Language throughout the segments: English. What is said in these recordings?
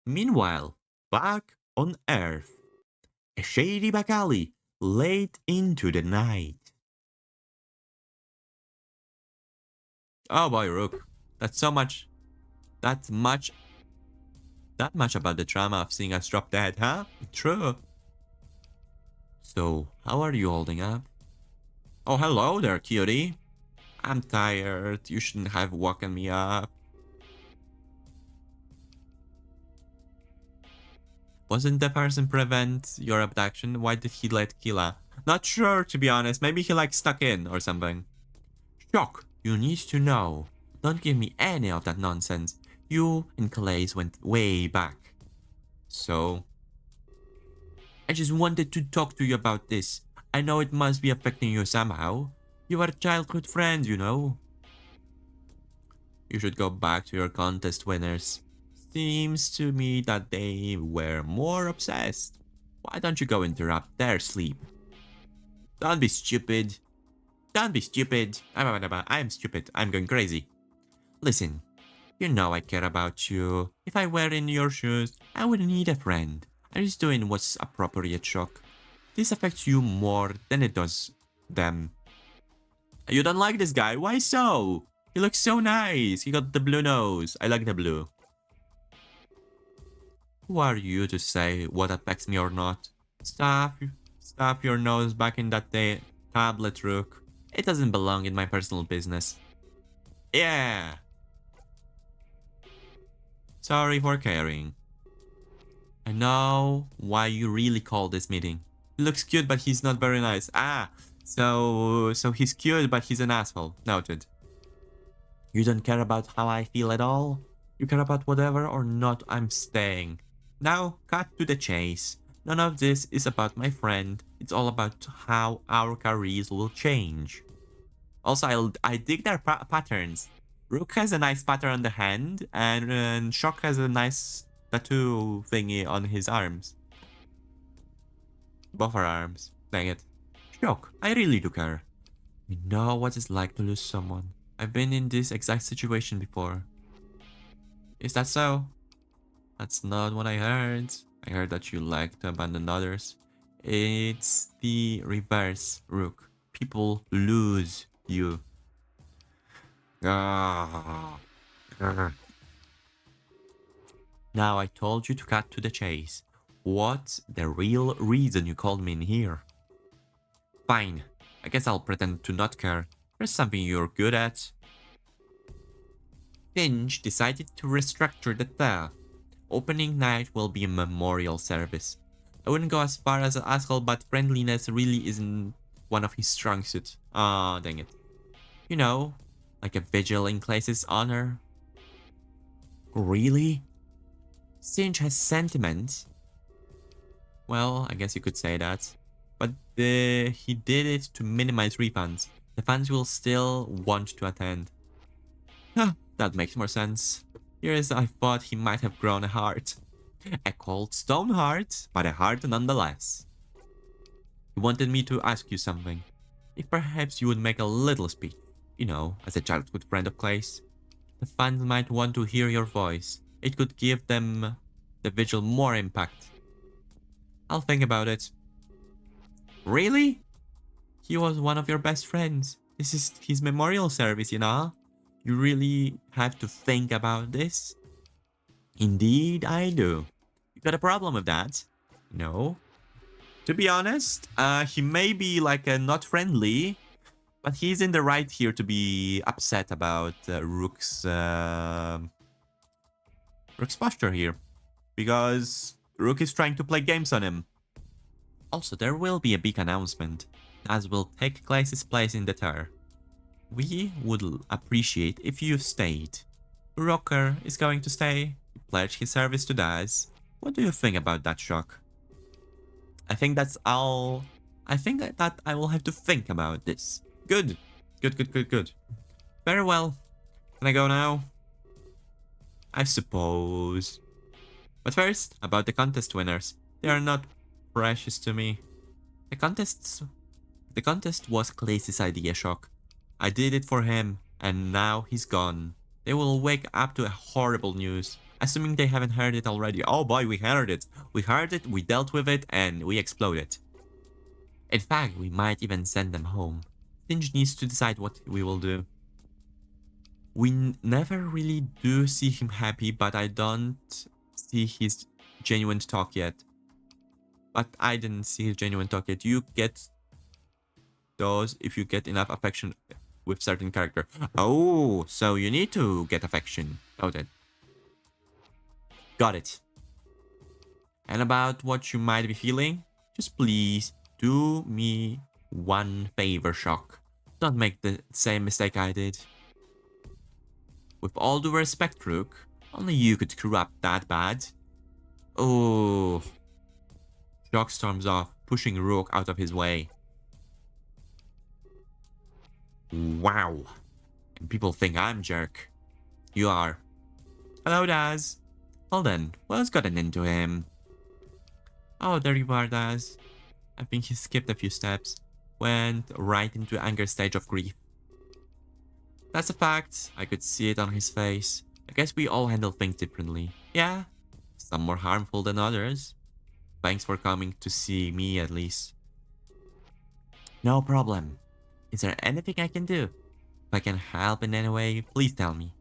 Meanwhile, back on Earth, a shady back alley late into the night. Oh boy, Rook. That's so much. That much. That much about the trauma of seeing us drop dead, huh? True. So, how are you holding up? Oh, hello there, cutie. I'm tired. You shouldn't have woken me up. Wasn't the person prevent your abduction? Why did he let Kila? Not sure, to be honest. Maybe he like stuck in or something. Shock, you need to know. Don't give me any of that nonsense. You and Klace went way back. So, I just wanted to talk to you about this. I know it must be affecting you somehow. You are childhood friends, you know. You should go back to your contest winners. Seems to me that they were more obsessed. Why don't you go interrupt their sleep? Don't be stupid. Don't be stupid. I'm stupid. I'm going crazy. Listen, you know I care about you. If I were in your shoes, I would need a friend. I'm just doing what's appropriate, Shock. This affects you more than it does them. You don't like this guy? Why so? He looks so nice. He got the blue nose. I like the blue. Who are you to say what affects me or not? Stuff your nose back in that tablet, Rook. It doesn't belong in my personal business. Yeah. Sorry for caring. I know why you really called this meeting. He looks cute, but he's not very nice. So he's cute, but he's an asshole. Noted. You don't care about how I feel at all? You care about whatever or not I'm staying. Now, cut to the chase. None of this is about my friend. It's all about how our careers will change. Also, I dig their patterns. Rook has a nice pattern on the hand, and Shock has a nice tattoo thingy on his arms. Both our arms. Dang it. Shock, I really do care. You know what it's like to lose someone. I've been in this exact situation before. Is that so? That's not what I heard. I heard that you like to abandon others. It's the reverse, Rook. People lose you. Ah. Now I told you to cut to the chase. What's the real reason you called me in here? Fine. I guess I'll pretend to not care. There's something you're good at. Finch decided to restructure the theft. Opening night will be a memorial service. I wouldn't go as far as an asshole, but friendliness really isn't one of his strong suits. Ah, dang it. You know, like a vigil in Klace's honor. Really? Singe has sentiment. Well, I guess you could say that. But he did it to minimize refunds. The fans will still want to attend. Huh, that makes more sense. Here's I thought he might have grown a heart. A cold stone heart, but a heart nonetheless. He wanted me to ask you something. If perhaps you would make a little speech, you know, as a childhood friend of Klace. The fans might want to hear your voice. It could give them the vigil more impact. I'll think about it. Really? He was one of your best friends. This is his memorial service, you know? You really have to think about this? Indeed, I do. You got a problem with that? No? To be honest, he may be like not friendly, but he's in the right here to be upset about Rook's posture here. Because Rook is trying to play games on him. Also, there will be a big announcement, as will take Klace's place in the tour. We would appreciate if you stayed. Rocker is going to stay. He pledged his service to Daz. What do you think about that, Shock? I think that's all. I think that I will have to think about this. Good. Good. Very well. Can I go now? I suppose. But first, about the contest winners. They are not precious to me. The contest was Klace's idea, Shock. I did it for him, and now he's gone. They will wake up to a horrible news. Assuming they haven't heard it already. Oh boy, we heard it. We heard it, we dealt with it, and we exploded. In fact, we might even send them home. Singe needs to decide what we will do. We never really do see him happy, but I don't see his genuine talk yet. But I didn't see his genuine talk yet. You get those if you get enough affection with certain character. Oh, so you need to get affection. Noted. Got it. And about what you might be feeling, just please do me one favor, Shock. Don't make the same mistake I did. With all due respect, Rook, only you could screw up that bad. Oh. Shock storms off, pushing Rook out of his way. Wow. And people think I'm jerk. You are. Hello, Daz. Well then, what's gotten into him? Oh, there you are, Daz. I think he skipped a few steps. Went right into anger stage of grief. That's a fact. I could see it on his face. I guess we all handle things differently. Yeah, some more harmful than others. Thanks for coming to see me at least. No problem. Is there anything I can do? If I can help in any way, please tell me.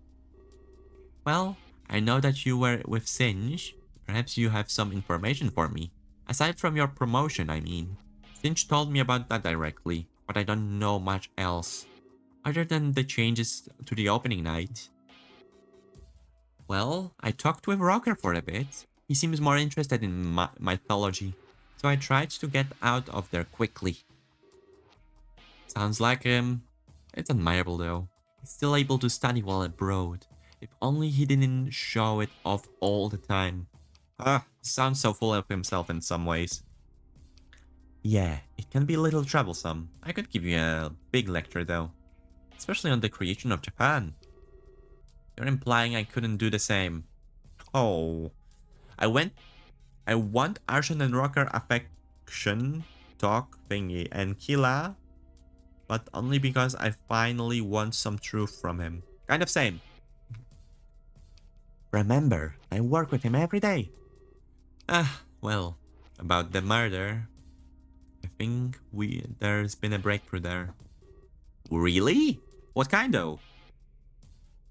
Well, I know that you were with Singe. Perhaps you have some information for me. Aside from your promotion, I mean. Singe told me about that directly, but I don't know much else. Other than the changes to the opening night. Well, I talked with Rocker for a bit. He seems more interested in mythology, so I tried to get out of there quickly. Sounds like him. It's admirable though. He's still able to study while abroad. If only he didn't show it off all the time. Sounds so full of himself in some ways. Yeah, it can be a little troublesome. I could give you a big lecture though. Especially on the creation of Japan. You're implying I couldn't do the same. Oh. I want Arshan and Rocker affection, talk, thingy, and Kila. But only because I finally want some truth from him. Kind of same. Remember, I work with him every day. Well, about the murder, I think there's been a breakthrough there. Really? What kind though?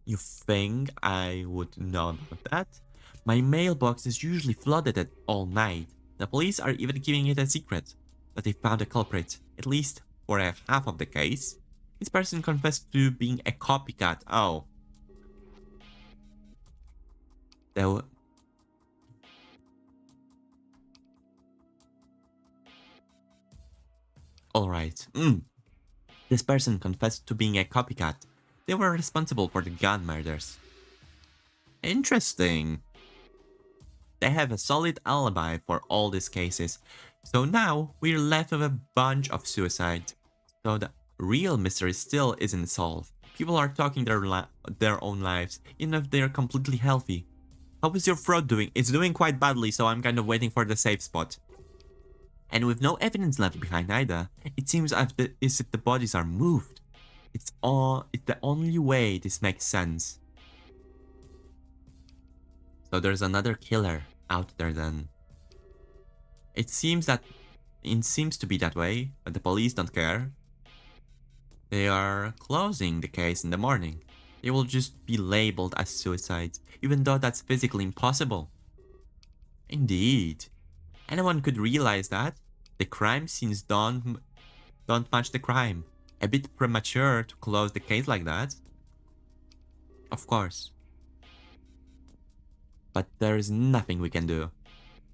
You think I would know about that? My mailbox is usually flooded at all night. The police are even keeping it a secret that they found a culprit, at least for half of the case. This person confessed to being a copycat. Oh. Alright. This person confessed to being a copycat. They were responsible for the gun murders. Interesting. They have a solid alibi for all these cases. So now we're left with a bunch of suicides. So the real mystery still isn't solved. People are talking their own lives, even if they're completely healthy. How is your throat doing? It's doing quite badly, so I'm kind of waiting for the safe spot. And with no evidence left behind either, it seems as if the bodies are moved. It's the only way this makes sense. So there's another killer out there then. It seems to be that way, but the police don't care. They are closing the case in the morning. They will just be labeled as suicides, even though that's physically impossible. Indeed. Anyone could realize that. The crime scenes don't match the crime. A bit premature to close the case like that. Of course. But there is nothing we can do.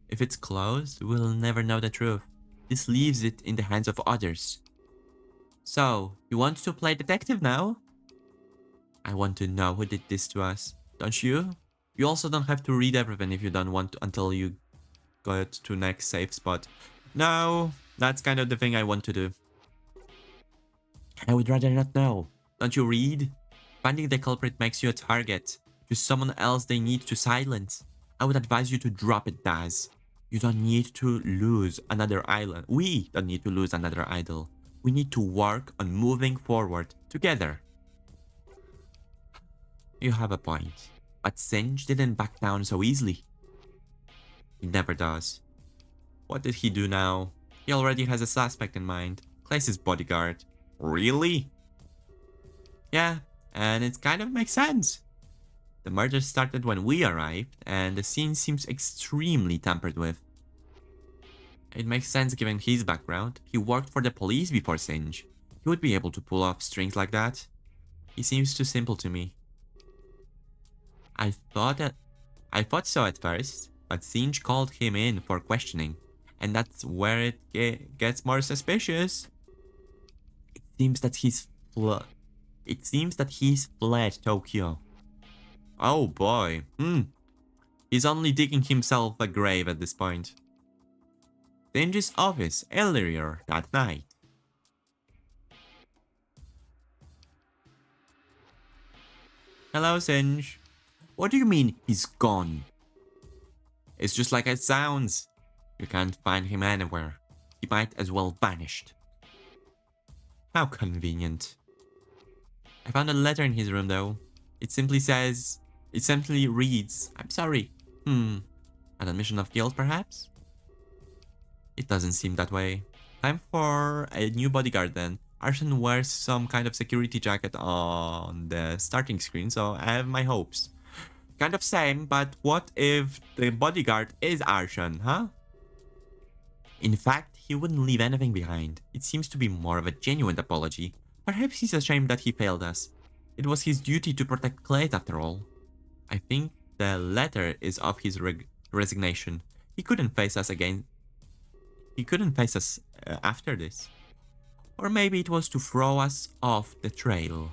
If it's closed, we'll never know the truth. This leaves it in the hands of others. So, you want to play detective now? I want to know who did this to us, don't you? You also don't have to read everything if you don't want to until you get to next safe spot. No, that's kind of the thing I want to do. I would rather not know. Don't you read? Finding the culprit makes you a target. To someone else they need to silence. I would advise you to drop it, Daz. You don't need to lose another island. We don't need to lose another idol. We need to work on moving forward together. You have a point. But Singe didn't back down so easily. He never does. What did he do now? He already has a suspect in mind. Klace's bodyguard. Really? Yeah, and it kind of makes sense. The murder started when we arrived, and the scene seems extremely tampered with. It makes sense given his background. He worked for the police before Singe. He would be able to pull off strings like that. He seems too simple to me. I thought so at first, but Singe called him in for questioning, and that's where it gets more suspicious. It seems that he's fled Tokyo. Oh boy. He's only digging himself a grave at this point. Singe's office earlier that night. Hello, Singe. What do you mean he's gone? It's just like it sounds. You can't find him anywhere. He might as well vanished. How convenient. I found a letter in his room though. It simply reads, I'm sorry. An admission of guilt perhaps? It doesn't seem that way. Time for a new bodyguard then. Arshan wears some kind of security jacket on the starting screen, so I have my hopes. Kind of same, but what if the bodyguard is Arshan, huh? In fact, he wouldn't leave anything behind. It seems to be more of a genuine apology. Perhaps he's ashamed that he failed us. It was his duty to protect Klace after all. I think the letter is of his resignation. He couldn't face us again. He couldn't face us after this. Or maybe it was to throw us off the trail.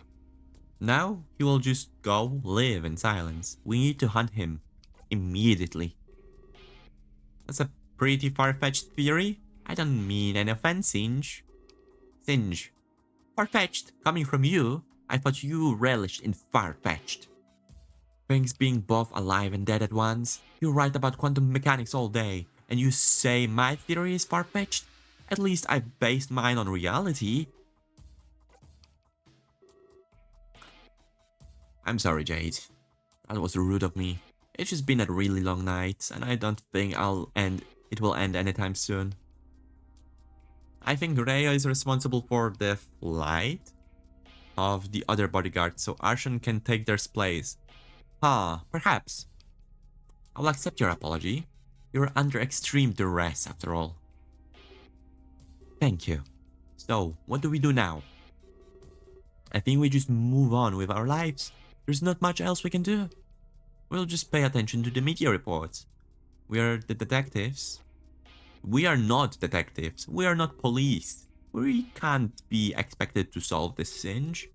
Now he will just go live in silence. We need to hunt him immediately. That's a pretty far-fetched theory. I don't mean any offense, Singe. Singe. Far-fetched? Coming from you? I thought you relished in far-fetched. Things being both alive and dead at once. You write about quantum mechanics all day, and you say my theory is far-fetched? At least I've based mine on reality. I'm sorry, Jade. That was rude of me. It's just been a really long night, and I don't think it will end anytime soon. I think Rhea is responsible for the flight of the other bodyguards, so Arshan can take their place. Perhaps. I'll accept your apology. You're under extreme duress, after all. Thank you. So, what do we do now? I think we just move on with our lives. There's not much else we can do. We'll just pay attention to the media reports. We are the detectives. We are not detectives. We are not police. We can't be expected to solve this Singe.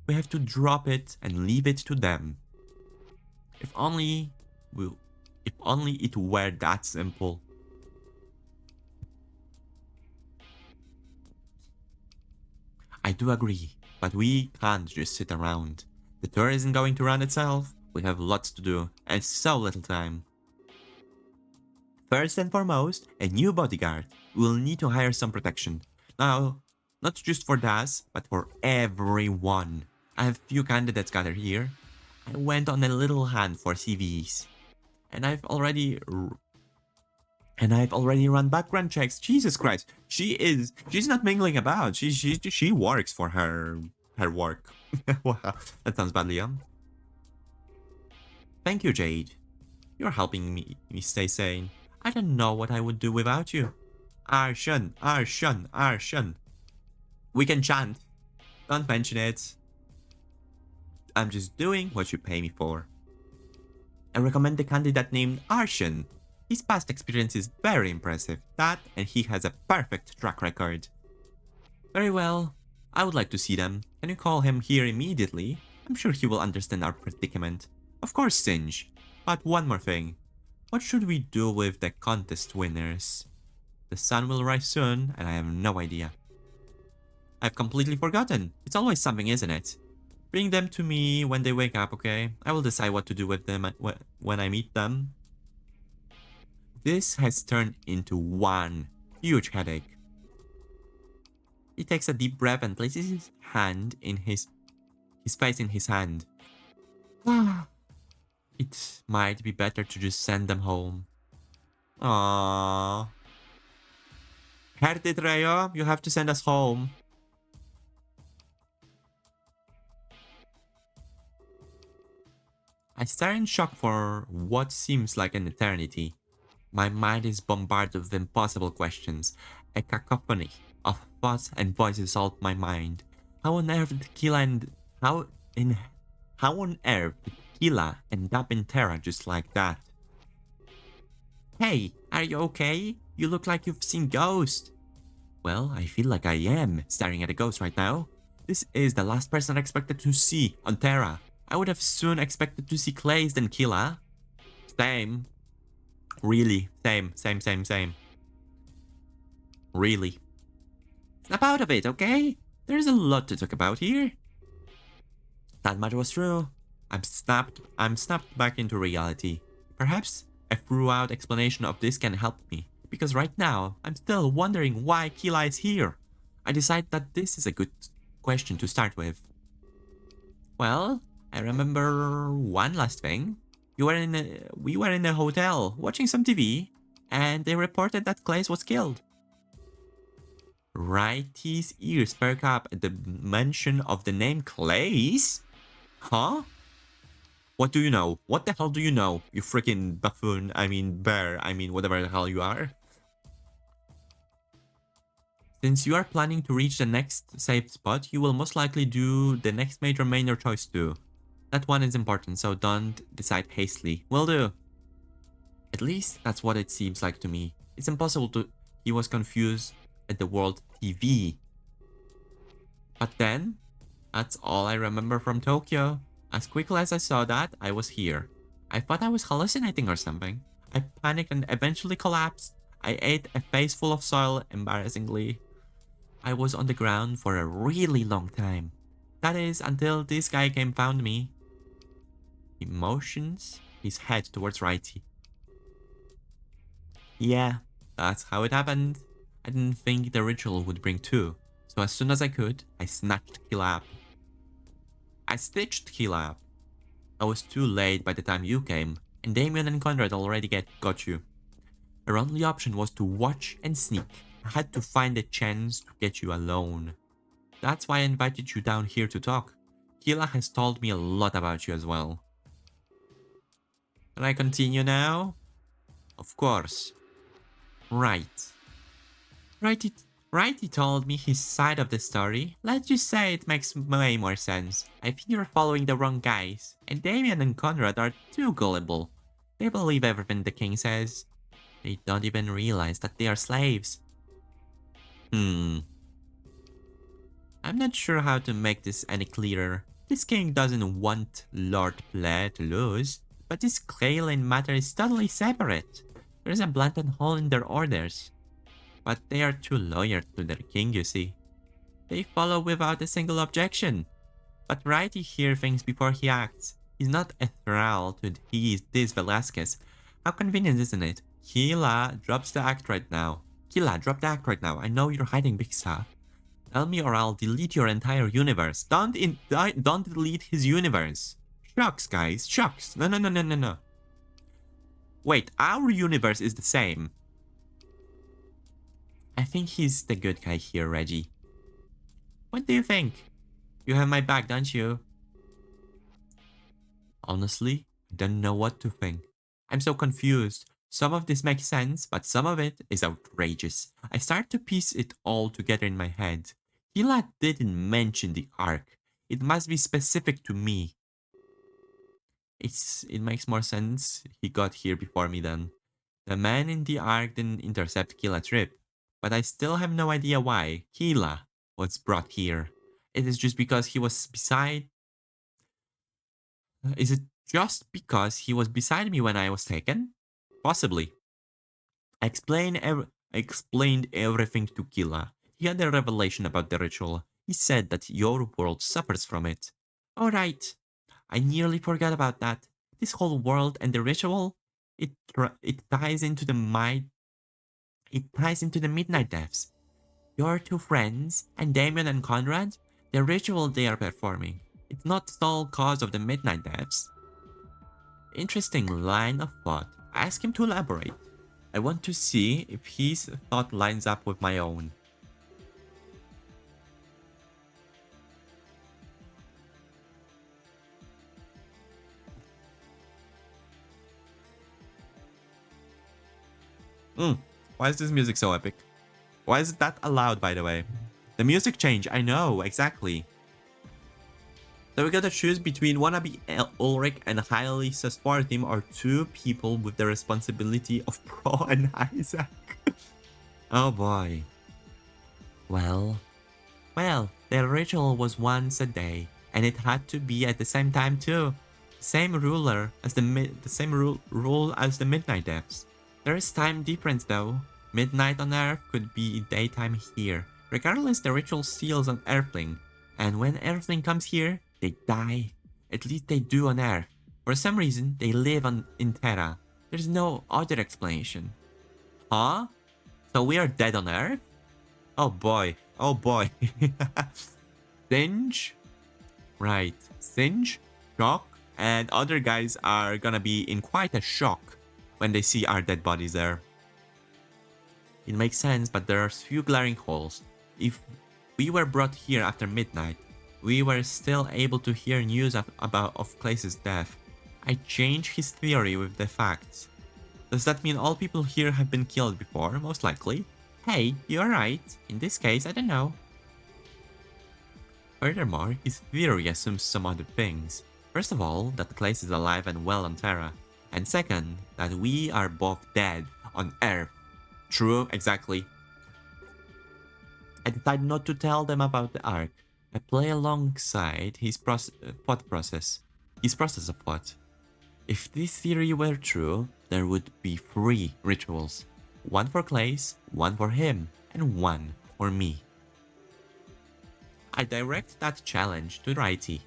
We have to drop it and leave it to them. If only it were that simple. I do agree, but we can't just sit around. The tour isn't going to run itself. We have lots to do and so little time. First and foremost, a new bodyguard. We'll need to hire some protection. Now, not just for Daz, but for everyone. I have few candidates gathered here. I went on a little hunt for CVs. And I've already run background checks. Jesus Christ. She's not mingling about. She works for her work. Wow, that sounds badly, huh? Thank you, Jade. You're helping me stay sane. I don't know what I would do without you. Arshan, Arshan, Arshan. We can chant. Don't mention it. I'm just doing what you pay me for. I recommend the candidate named Arshan. His past experience is very impressive. That, and he has a perfect track record. Very well. I would like to see them. Can you call him here immediately? I'm sure he will understand our predicament. Of course, Singe. But one more thing. What should we do with the contest winners? The sun will rise soon, and I have no idea. I've completely forgotten. It's always something, isn't it? Bring them to me when they wake up, okay? I will decide what to do with them when I meet them. This has turned into one huge headache. He takes a deep breath and places his hand in his face in his hand. It might be better to just send them home. Aww. Heard it, Rayo? You have to send us home. I stare in shock for what seems like an eternity. My mind is bombarded with impossible questions. A cacophony of thoughts and voices assault my mind. How on earth did Kila and in how on earth did Kila end up in Terra just like that? Hey, are you okay? You look like you've seen ghosts. Well, I feel like I am staring at a ghost right now. This is the last person I expected to see on Terra. I would have soon expected to see Klace than Kila. Same. Really. Same. Really. Snap out of it, okay? There's a lot to talk about here. That much was true. I'm snapped back into reality. Perhaps a throughout explanation of this can help me, because right now I'm still wondering why Kila is here. I decide that this is a good question to start with. Well, I remember one last thing. We were in a hotel watching some TV, and they reported that Klace was killed. Righty's ears perk up at the mention of the name Klace? Huh? What do you know? What the hell do you know? You freaking buffoon. I mean bear. I mean whatever the hell you are. Since you are planning to reach the next safe spot, you will most likely do the next Majorminor choice too. That one is important, so don't decide hastily. Will do. At least that's what it seems like to me. It's impossible to... He was confused at the world TV. But then, that's all I remember from Tokyo. As quickly as I saw that, I was here. I thought I was hallucinating or something. I panicked and eventually collapsed. I ate a face full of soil, embarrassingly. I was on the ground for a really long time. That is, until this guy came found me. He motions his head towards Righty. Yeah, that's how it happened. I didn't think the ritual would bring two, so as soon as I could, I snatched Kila up. I stitched Kila up. I was too late by the time you came, and Damien and Conrad already got you. Our only option was to watch and sneak. I had to find a chance to get you alone. That's why I invited you down here to talk. Kila has told me a lot about you as well. Can I continue now? Of course. Right. Righty told me his side of the story. Let's just say it makes way more sense. I think you're following the wrong guys. And Damien and Conrad are too gullible. They believe everything the king says. They don't even realize that they are slaves. I'm not sure how to make this any clearer. This king doesn't want Lord Ple to lose, but this Kaelin matter is totally separate. There is a blatant hole in their orders. But they are too loyal to their king, you see. They follow without a single objection. But Righty here thinks before he acts. He's not a thrall to this Velasquez. How convenient, isn't it? Kila drops the act right now. Kila, drop the act right now. I know you're hiding big stuff. Tell me or I'll delete your entire universe. Don't delete his universe. Shucks, guys. Shucks. No. Wait, our universe is the same. I think he's the good guy here, Reggie. What do you think? You have my back, don't you? Honestly, I don't know what to think. I'm so confused. Some of this makes sense, but some of it is outrageous. I start to piece it all together in my head. Kila didn't mention the Ark. It must be specific to me. It makes more sense he got here before me then. The man in the Ark didn't intercept Kila's trip, but I still have no idea why Kila was brought here. It is just because he was beside... Is it just because he was beside me when I was taken? Possibly. I explained everything to Kila. He had a revelation about the ritual. He said that your world suffers from it. Alright. I nearly forgot about that. This whole world and the ritual, it ties into the midnight deaths. Your two friends, and Damien and Conrad, the ritual they are performing, it's not the sole cause of the midnight deaths. Interesting line of thought. Ask him to elaborate. I want to see if his thought lines up with my own. Why is this music so epic? Why is that allowed, by the way? The music change, I know, exactly. So we gotta choose between wannabe Ulrich and highly sus team or two people with the responsibility of Pro and Isaac. Oh boy. Well, the ritual was once a day, and it had to be at the same time too. Same ruler as the same rule as the midnight deaths. There is time difference though. Midnight on Earth could be daytime here. Regardless, the ritual seals on Earthling, and when Earthling comes here, they die. At least they do on Earth. For some reason, they live in Terra. There's no other explanation. Huh? So we are dead on Earth? Oh boy. Oh boy. Singe? Right. Singe, Shock, and other guys are gonna be in quite a shock when they see our dead bodies there. It makes sense, but there are few glaring holes. If we were brought here after midnight, we were still able to hear news of Klace's death. I changed his theory with the facts. Does that mean all people here have been killed before? Most likely. Hey, you're right. In this case, I don't know. Furthermore, his theory assumes some other things. First of all, that Klace is alive and well on Terra. And second, that we are both dead on Earth. True, exactly. I decided not to tell them about the arc. I play alongside his thought process. His process of thought. If this theory were true, there would be 3 rituals. One for Klace, one for him, and one for me. I direct that challenge to Righty.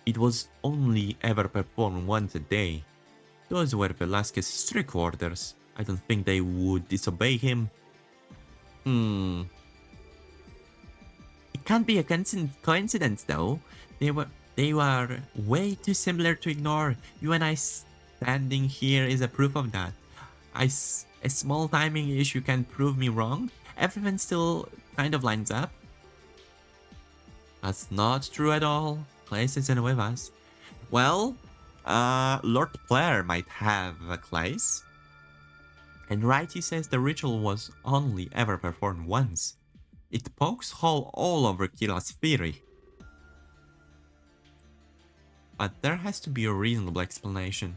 It was only ever performed once a day. Those were Velasquez's strict orders. I don't think they would disobey him. It can't be a coincidence though. They were way too similar to ignore. You and I standing here is a proof of that. A small timing issue can prove me wrong. Everyone still kind of lines up. That's not true at all. Klace isn't with us. Well, Lord Claire might have a Klace. And Righty says the ritual was only ever performed once. It pokes hole all over Kira's theory. But there has to be a reasonable explanation.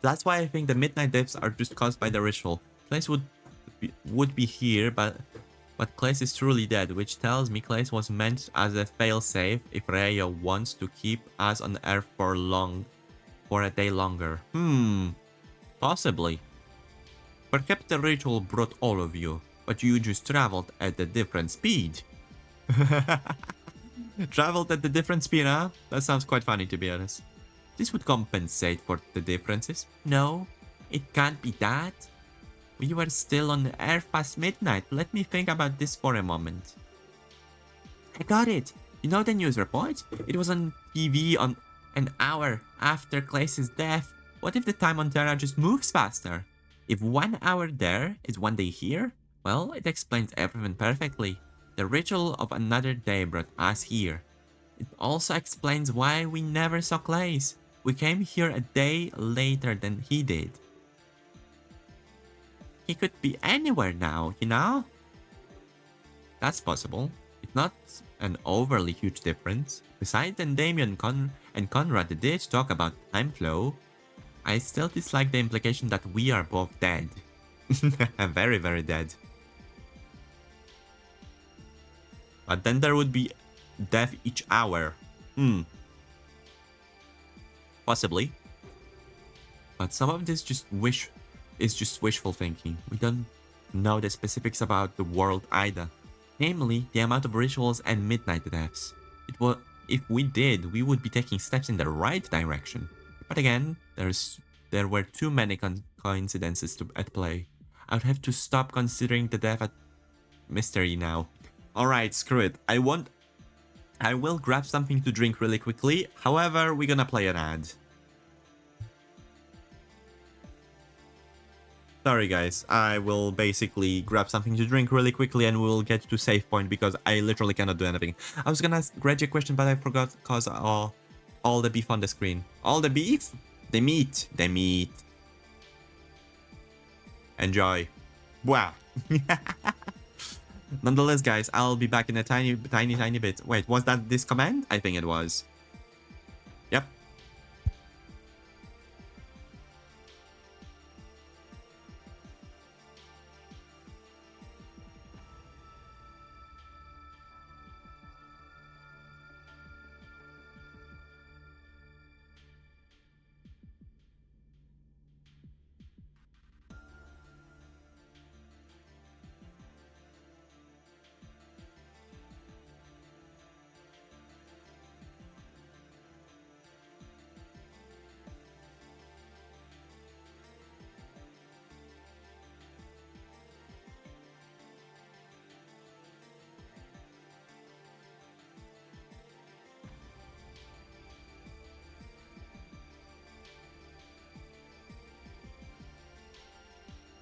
That's why I think the midnight deaths are just caused by the ritual. Klace would be here, but Klace is truly dead, which tells me Klace was meant as a failsafe if Rhea wants to keep us on Earth for a day longer. Possibly. Perhaps the ritual brought all of you, but you just traveled at a different speed. Traveled at a different speed, huh? That sounds quite funny, to be honest. This would compensate for the differences. No, it can't be that. We were still on Earth past midnight. Let me think about this for a moment. I got it. You know the news report? It was on TV on an hour after Klace's death. What if the time on Terra just moves faster? If 1 hour there is 1 day here, well, it explains everything perfectly. The ritual of another day brought us here. It also explains why we never saw Klace. We came here a day later than he did. He could be anywhere now, you know? That's possible. It's not an overly huge difference. Besides, then Damien and Conrad did talk about time flow. I still dislike the implication that we are both dead. Very, very dead. But then there would be death each hour. Possibly. But some of this is just wishful thinking. We don't know the specifics about the world either. Namely, the amount of rituals and midnight deaths. If we did, we would be taking steps in the right direction. But again, there were too many coincidences at play. I would have to stop considering the death a mystery now. Alright, screw it. I want I will grab something to drink really quickly. However, we're gonna play an ad. Sorry guys, I will basically grab something to drink really quickly and we'll get to save point because I literally cannot do anything. I was gonna grab your question, but I forgot because all the beef on the screen. All the beef? The meat. The meat. Enjoy. Wow. Nonetheless, guys, I'll be back in a tiny bit. Wait, was that this command? I think it was. Yep.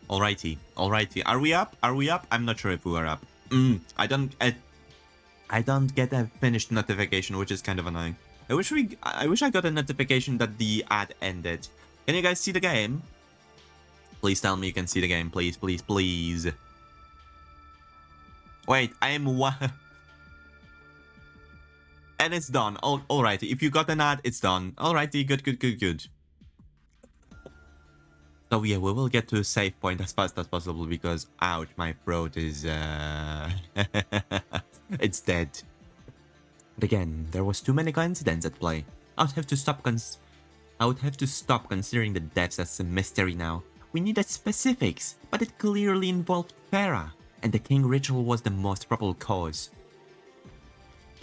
Alrighty. Are we up? I'm not sure if we are up. I don't get a finished notification, which is kind of annoying. I wish I got a notification that the ad ended. Can you guys see the game? Please tell me you can see the game, please. Wait, I am one. And it's done. Alrighty. If you got an ad, it's done. Alrighty, good. So yeah, we will get to a save point as fast as possible because, ouch, my throat is, it's dead. But again, there was too many coincidences at play. I would have to stop considering the deaths as a mystery now. We needed specifics, but it clearly involved Farah, and the king ritual was the most probable cause.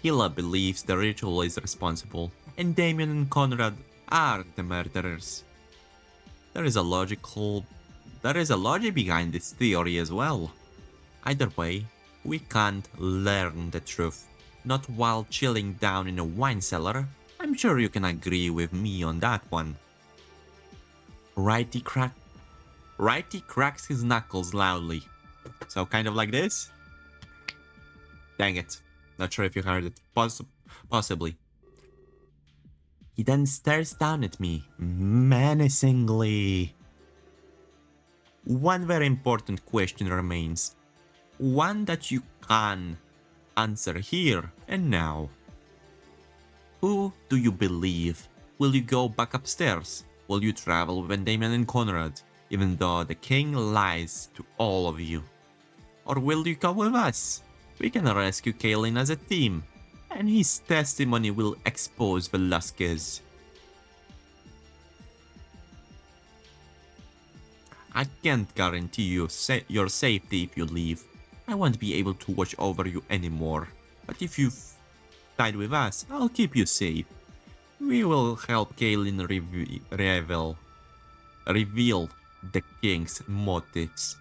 Killa believes the ritual is responsible, and Damien and Conrad are the murderers. There is a logic behind this theory as well. Either way, we can't learn the truth. Not while chilling down in a wine cellar. I'm sure you can agree with me on that one. Righty cracks his knuckles loudly. So kind of like this? Dang it. Not sure if you heard it. Possibly. He then stares down at me, menacingly. One very important question remains. One that you can answer here and now. Who do you believe? Will you go back upstairs? Will you travel with Damien and Conrad, even though the king lies to all of you? Or will you come with us? We can rescue Kaelin as a team, and his testimony will expose Velasquez. I can't guarantee you your safety if you leave. I won't be able to watch over you anymore. But if you side with us, I'll keep you safe. We will help Kaelin reveal the king's motives.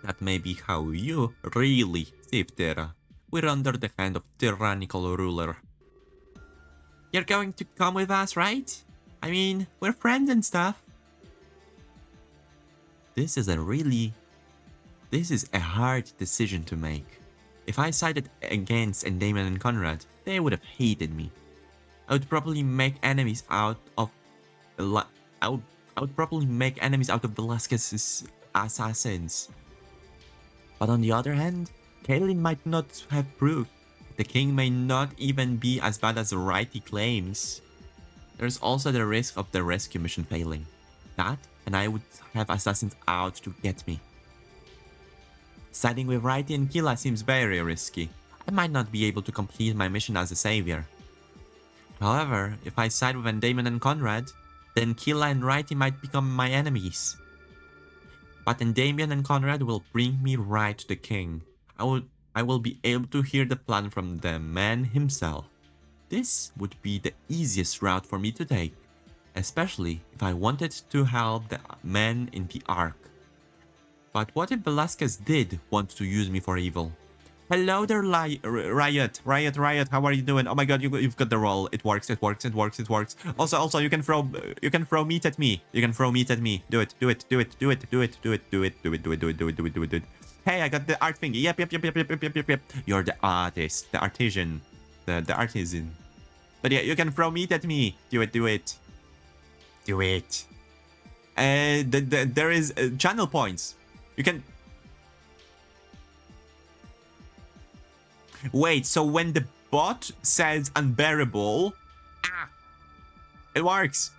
That may be how you really save Terra. We're under the hand of tyrannical ruler. You're going to come with us, right? I mean, we're friends and stuff. This is a hard decision to make. If I sided against Damien and Conrad, they would have hated me. I would probably make enemies out of Velasquez's assassins. But on the other hand, Kaelin might not have proved. The king may not even be as bad as Righty claims. There's also the risk of the rescue mission failing. That, and I would have assassins out to get me. Siding with Righty and Killa seems very risky. I might not be able to complete my mission as a savior. However, if I side with Damien and Conrad, then Killa and Righty might become my enemies. But Damien and Conrad will bring me right to the king. I will be able to hear the plan from the man himself. This would be the easiest route for me to take, especially if I wanted to help the men in the Ark. But what if Velasquez did want to use me for evil? Hello there, Riot. Riot. How are you doing? Oh my god, you've got the roll. It works. Also, you can throw meat at me. Do it. Hey, I got the art thingy. Yep. You're the artist, the artisan, the artisan. But yeah, you can throw meat at me. Do it. There is channel points. You can. Wait, so when the bot says unbearable, it works.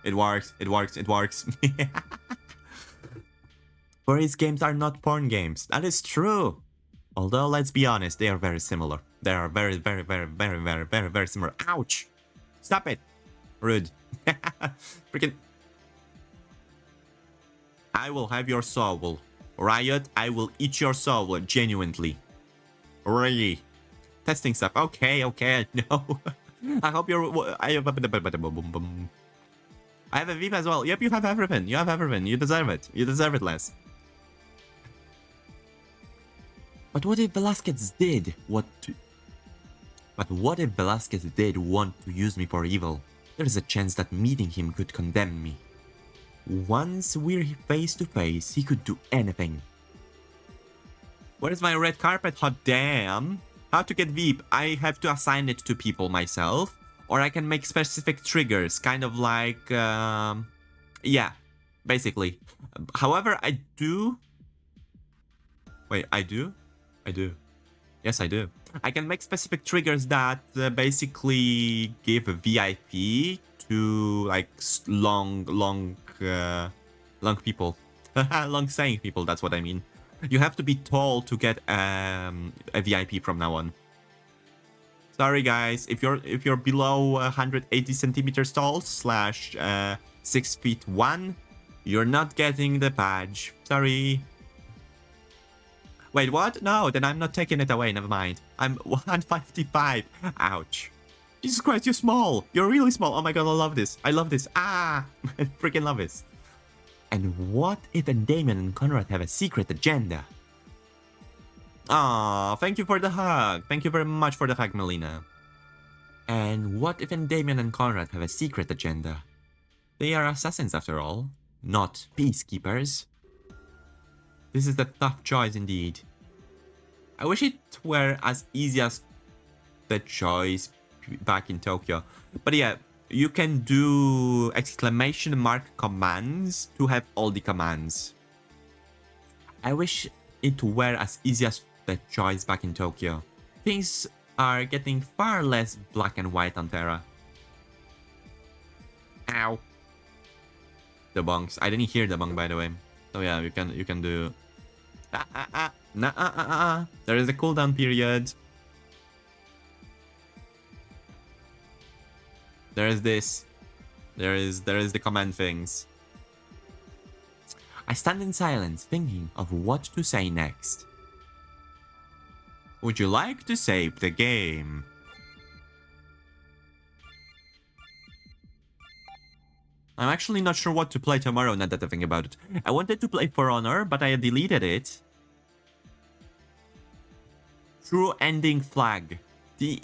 Furry's games are not porn games. That is true. Although, let's be honest, they are very similar. They are very similar. Ouch! Stop it. Rude. Freaking. I will have your soul. Riot, I will eat your soul. Genuinely. Really. Testing stuff. Okay, no. I hope you're. I have a Veep as well. Yep, you have everything. You deserve it. Les. But what if Velasquez did want to use me for evil? There is a chance that meeting him could condemn me. Once we're face to face, he could do anything. Where is my red carpet? Hot damn. How to get Veep? I have to assign it to people myself, or I can make specific triggers, kind of like, yeah, basically. However, I do. Wait, I do? Yes, I do. I can make specific triggers that basically give a VIP to like long people, long staying people. That's what I mean. You have to be tall to get a VIP from now on. Sorry guys, if you're below 180 centimeters tall / 6'1", you're not getting the badge. Sorry. Wait, what? No, then I'm not taking it away. Never mind. I'm 155. Ouch. Jesus Christ, you're small. You're really small. Oh my god, I love this. I freaking love this. And what if Damien and Conrad have a secret agenda? Aw, thank you for the hug. Thank you very much for the hug, Melina. And what if Damien and Conrad have a secret agenda? They are assassins after all, not peacekeepers. This is a tough choice indeed. I wish it were as easy as the choice back in Tokyo. But yeah, you can do exclamation mark commands to have all the commands. I wish it were as easy as the choice back in Tokyo. Things are getting far less black and white on Terra. Ow. The bonks. I didn't hear the bong, by the way. So yeah, you can do. There is a cooldown period. There is this. There is the command things. I stand in silence, thinking of what to say next. Would you like to save the game? I'm actually not sure what to play tomorrow, now that I think about it. I wanted to play For Honor, but I deleted it. True Ending Flag. The